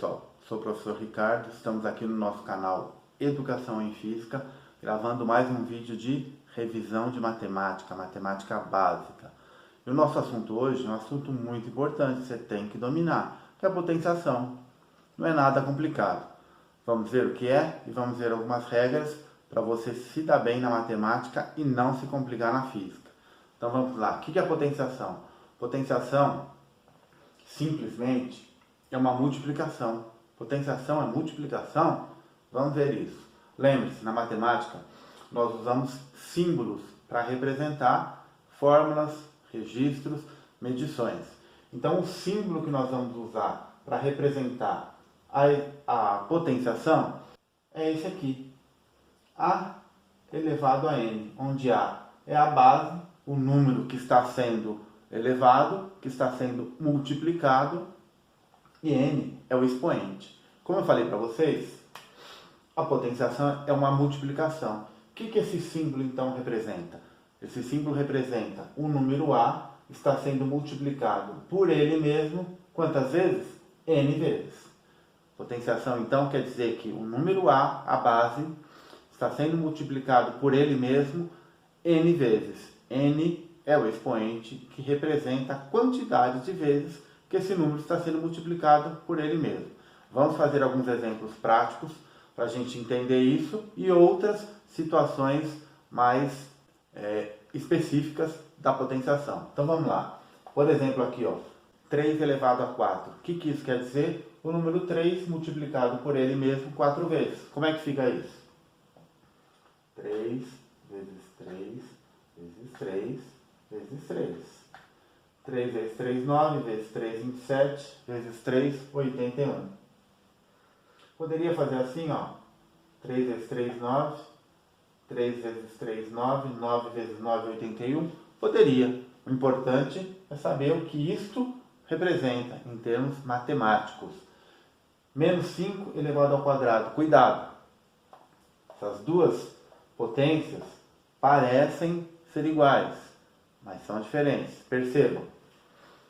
pessoal, sou o professor Ricardo, estamos aqui no nosso canal Educação em Física, gravando mais um vídeo de revisão de matemática, matemática básica. E o nosso assunto hoje é um assunto muito importante, você tem que dominar, que é a potenciação. Não é nada complicado. Vamos ver o que é e vamos ver algumas regras para você se dar bem na matemática e não se complicar na física. Então vamos lá, o que é a potenciação? Potenciação, simplesmente, é uma multiplicação. Potenciação é multiplicação? Vamos ver isso. Lembre-se, na matemática, nós usamos símbolos para representar fórmulas, registros, medições. Então, o símbolo que nós vamos usar para representar a potenciação é esse aqui. A elevado a n, onde A é a base, o número que está sendo elevado, que está sendo multiplicado, e n é o expoente. Como eu falei para vocês, a potenciação é uma multiplicação. O que esse símbolo então representa? Esse símbolo representa o número A está sendo multiplicado por ele mesmo, quantas vezes? N vezes. Potenciação então quer dizer que o número A base, está sendo multiplicado por ele mesmo N vezes. N é o expoente que representa a quantidade de vezes que esse número está sendo multiplicado por ele mesmo. Vamos fazer alguns exemplos práticos para a gente entender isso e outras situações mais específicas da potenciação. Então vamos lá. Por exemplo aqui, 3 elevado a 4. O que isso quer dizer? O número 3 multiplicado por ele mesmo 4 vezes. Como é que fica isso? 3 vezes 3 vezes 3 vezes 3. 3 vezes 3, 9, vezes 3, 27, vezes 3, 81. Poderia fazer assim, 3 vezes 3, 9, 3 vezes 3, 9, 9 vezes 9, 81. Poderia. O importante é saber o que isto representa em termos matemáticos. Menos 5 elevado ao quadrado. Cuidado! Essas duas potências parecem ser iguais, mas são diferentes. Percebam.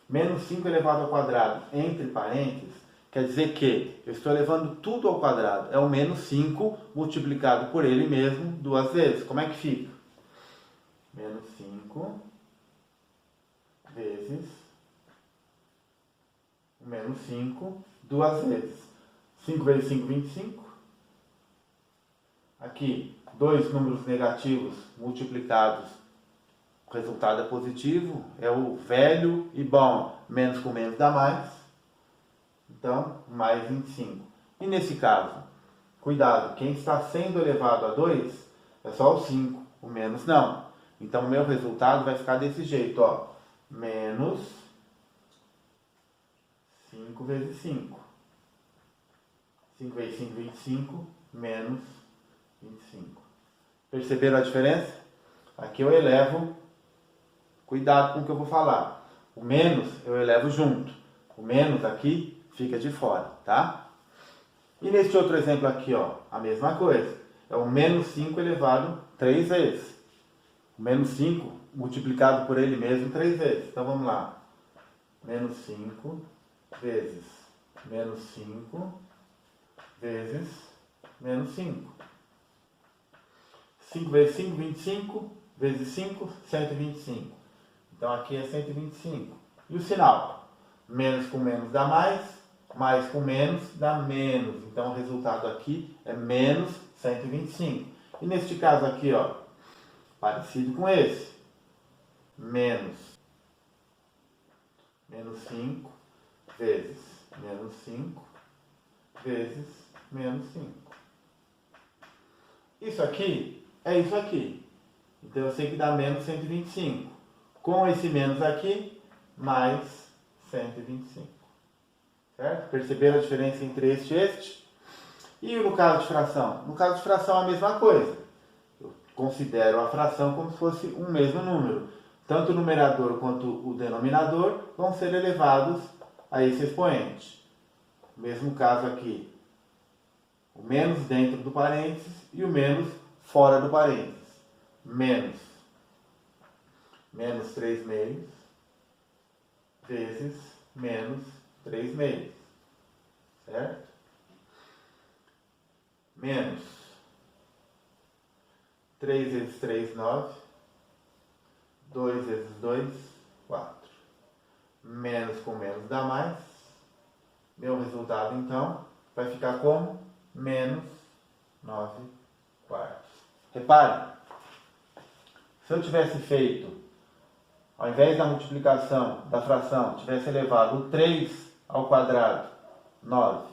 Menos 5 elevado ao quadrado, entre parênteses, quer dizer que eu estou elevando tudo ao quadrado. É o menos 5 multiplicado por ele mesmo duas vezes. Como é que fica? Menos 5 vezes o menos 5 duas vezes. 5 vezes 5, 25. Aqui, dois números negativos multiplicados. O resultado é positivo, é o velho e bom. Menos com menos dá mais. Então, mais 25. E nesse caso, cuidado, quem está sendo elevado a 2 é só o 5, o menos não. Então, o meu resultado vai ficar desse jeito, menos 5 vezes 5. 5 vezes 5, 25, menos 25. Perceberam a diferença? Aqui eu elevo. Cuidado com o que eu vou falar. O menos eu elevo junto. O menos aqui fica de fora, tá? E neste outro exemplo aqui, a mesma coisa. É o menos 5 elevado 3 vezes. O menos 5 multiplicado por ele mesmo 3 vezes. Então vamos lá. Menos 5 vezes menos 5 vezes menos 5. 5 vezes 5, 25. Vezes 5, 125. Então aqui é 125. E o sinal? Menos com menos dá mais com menos dá menos. Então o resultado aqui é menos 125. E neste caso aqui, parecido com esse. Menos 5 vezes menos 5 vezes menos 5. Isso aqui é isso aqui. Então eu sei que dá menos 125. Com esse menos aqui, mais 125. Certo? Perceberam a diferença entre este e este? E no caso de fração? No caso de fração é a mesma coisa. Eu considero a fração como se fosse um mesmo número. Tanto o numerador quanto o denominador vão ser elevados a esse expoente. Mesmo caso aqui. O menos dentro do parênteses e o menos fora do parênteses. Menos 3 meios vezes menos 3 meios. certo? Menos 3 vezes 3, 9. 2 vezes 2, 4. Menos com menos dá mais. Meu resultado, então, vai ficar como? Menos 9 quartos. Repare, se eu tivesse feito, ao invés da multiplicação da fração, tivesse elevado o 3 ao quadrado, 9,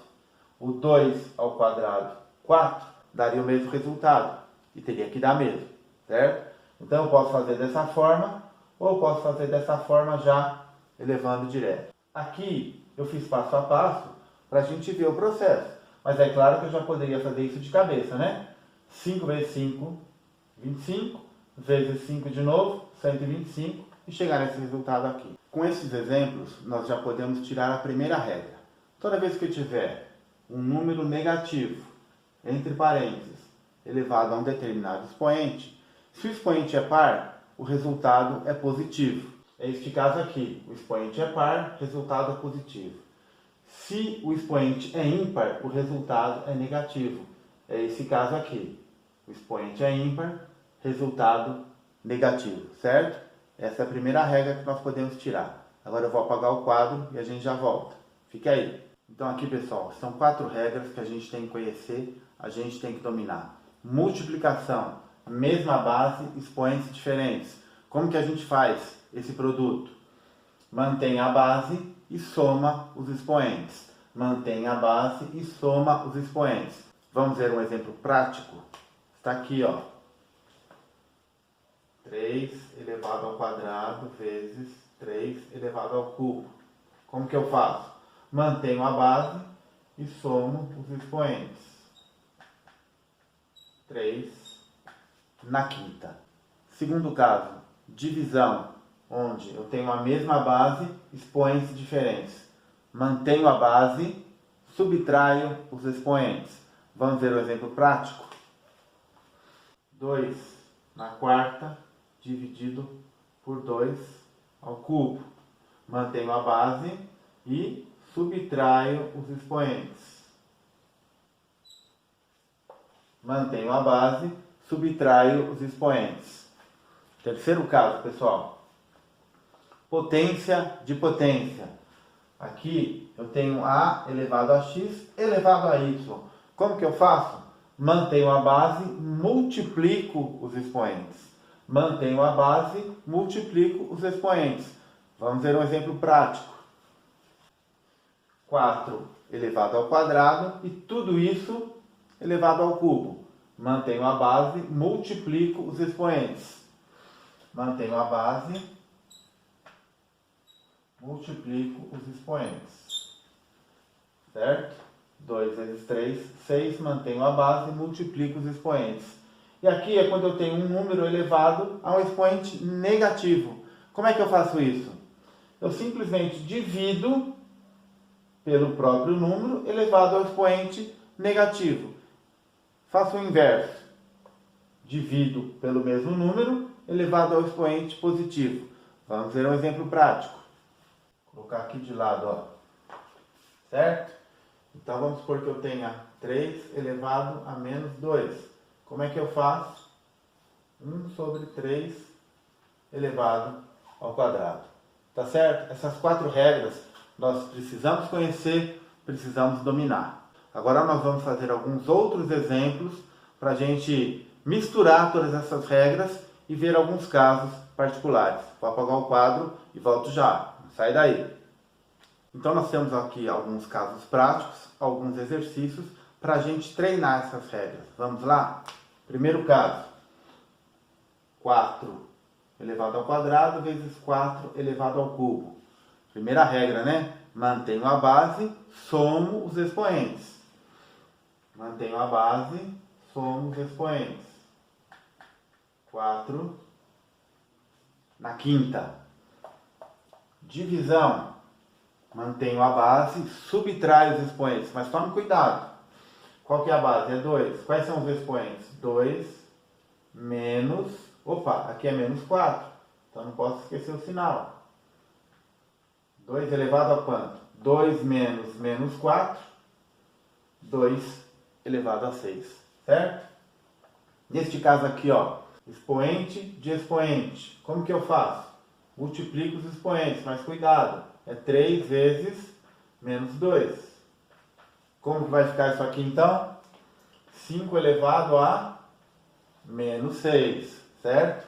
o 2 ao quadrado, 4, daria o mesmo resultado. E teria que dar mesmo, certo? Então eu posso fazer dessa forma, ou eu posso fazer dessa forma já elevando direto. Aqui eu fiz passo a passo para a gente ver o processo. Mas é claro que eu já poderia fazer isso de cabeça, né? 5 vezes 5, 25, vezes 5 de novo, 125, e chegar nesse resultado aqui. Com esses exemplos, nós já podemos tirar a primeira regra. Toda vez que eu tiver um número negativo, entre parênteses, elevado a um determinado expoente, se o expoente é par, o resultado é positivo. É este caso aqui, o expoente é par, resultado é positivo. Se o expoente é ímpar, o resultado é negativo. É esse caso aqui, o expoente é ímpar, resultado negativo, certo? Essa é a primeira regra que nós podemos tirar. Agora eu vou apagar o quadro e a gente já volta. Fique aí. Então aqui, pessoal, são 4 regras que a gente tem que conhecer, a gente tem que dominar. Multiplicação, mesma base, expoentes diferentes. Como que a gente faz esse produto? Mantém a base e soma os expoentes. Mantém a base e soma os expoentes. Vamos ver um exemplo prático? Está aqui, ó. 3 elevado ao quadrado vezes 3 elevado ao cubo. Como que eu faço? Mantenho a base e somo os expoentes. 3 na quinta. Segundo caso, divisão, onde eu tenho a mesma base, expoentes diferentes. Mantenho a base, subtraio os expoentes. Vamos ver o exemplo prático? 2 na quarta dividido por 2 ao cubo. Mantenho a base e subtraio os expoentes. Mantenho a base, subtraio os expoentes. Terceiro caso, pessoal. Potência de potência. Aqui eu tenho a elevado a x elevado a y. Como que eu faço? Mantenho a base, multiplico os expoentes. Mantenho a base, multiplico os expoentes. Vamos ver um exemplo prático. 4 elevado ao quadrado e tudo isso elevado ao cubo. Mantenho a base, multiplico os expoentes. Mantenho a base, multiplico os expoentes. Certo? 2 vezes 3, 6. Mantenho a base, multiplico os expoentes. E aqui é quando eu tenho um número elevado a um expoente negativo. Como é que eu faço isso? Eu simplesmente divido pelo próprio número elevado ao expoente negativo. Faço o inverso. Divido pelo mesmo número elevado ao expoente positivo. Vamos ver um exemplo prático. Vou colocar aqui de lado, ó. Certo? Então vamos supor que eu tenha 3 elevado a menos 2. Como é que eu faço? 1 sobre 3 elevado ao quadrado. Tá certo? Essas 4 regras nós precisamos conhecer, precisamos dominar. Agora nós vamos fazer alguns outros exemplos para a gente misturar todas essas regras e ver alguns casos particulares. Vou apagar o quadro e volto já. Sai daí. Então nós temos aqui alguns casos práticos, alguns exercícios para a gente treinar essas regras. Vamos lá? Primeiro caso. 4 elevado ao quadrado vezes 4 elevado ao cubo. Primeira regra, né? Mantenho a base, somo os expoentes. Mantenho a base, somo os expoentes. 4 na quinta. Divisão. Mantenho a base, subtraio os expoentes. Mas tome cuidado. Qual que é a base? É 2. Quais são os expoentes? 2 menos... Opa, aqui é menos 4. Então não posso esquecer o sinal. 2 elevado a quanto? 2 menos menos 4 2 elevado a 6, certo? Neste caso aqui, ó, expoente de expoente. Como que eu faço? Multiplico os expoentes, mas cuidado, é 3 vezes menos 2. Como que vai ficar isso aqui então? 5 elevado a menos 6, certo?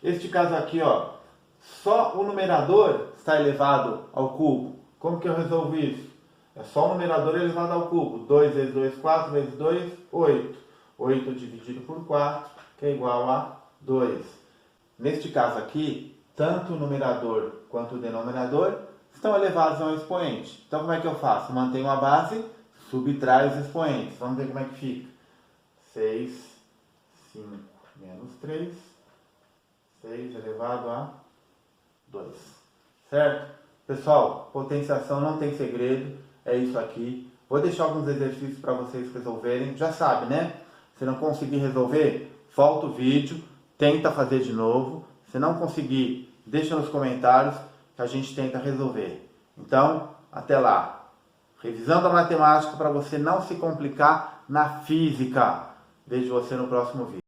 Este caso aqui, ó, só o numerador está elevado ao cubo. Como que eu resolvo isso? É só o numerador elevado ao cubo. 2 vezes 2, 4 vezes 2, 8. 8 dividido por 4, que é igual a 2. Neste caso aqui, tanto o numerador quanto o denominador estão elevados ao expoente. Então, como é que eu faço? Mantenho a base, subtrai os expoentes. Vamos ver como é que fica. 6, 5 menos 3, 6 elevado a 2. Certo? Pessoal, potenciação não tem segredo, é isso aqui. Vou deixar alguns exercícios para vocês resolverem. Já sabe, né? Se não conseguir resolver, volta o vídeo, tenta fazer de novo. Se não conseguir, deixa nos comentários que a gente tenta resolver. Então, até lá. Revisão da matemática para você não se complicar na física. Vejo você no próximo vídeo.